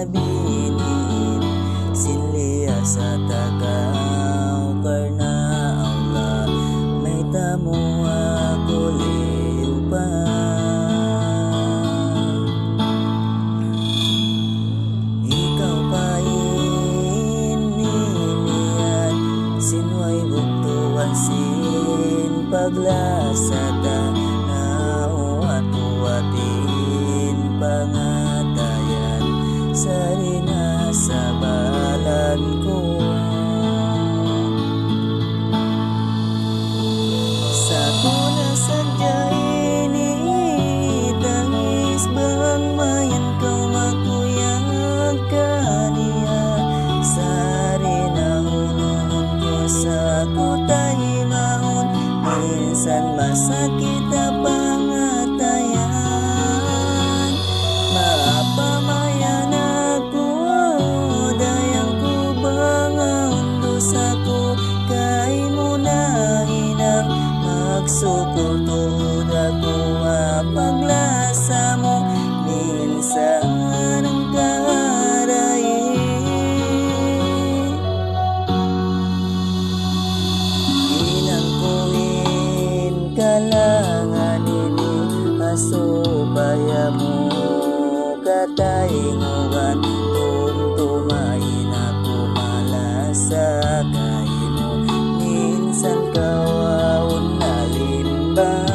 binin Sinliya sa tagaw karna Allah may tamo ako liupan Ikaw pa ininian sinway buktuan sin paglasada nauat-uatin pangatayan sarina sa balan ko sa tuna sadya initangis bang mayan kau makuyag kaniya sarina hunun ko sa kutay maun minsan masakit pangatayan mapamayan ako dayang ko bangaon dosaku kay mo na hinang magsukol tuhod ako paglasa mo minsan ang karayin inangkuhin kalangan ini asubaya mo katainguan kung tumain ako malasa kayo mo minsan kawaon na limbang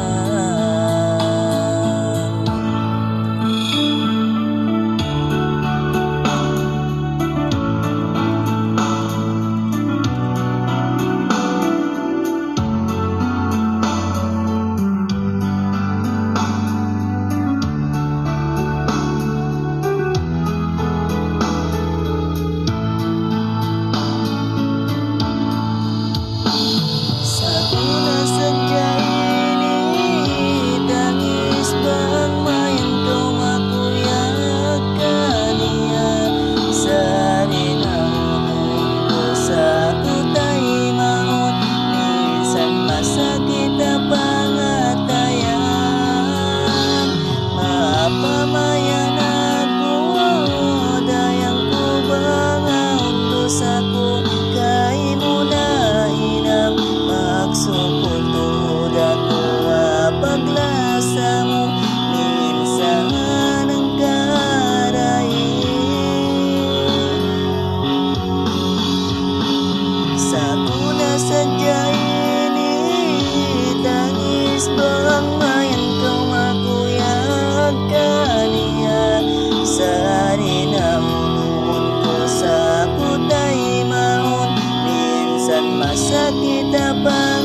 sakit pangatayan mapamayan ako dayang ko bangaon dosaku kay mo na hinang magsukol tuhod ako paglasa mo minsan ang karayin sa tuna sadya bang mayan kau makuyag kaniya sarina hunun ko sa kutay maun minsan masakit pa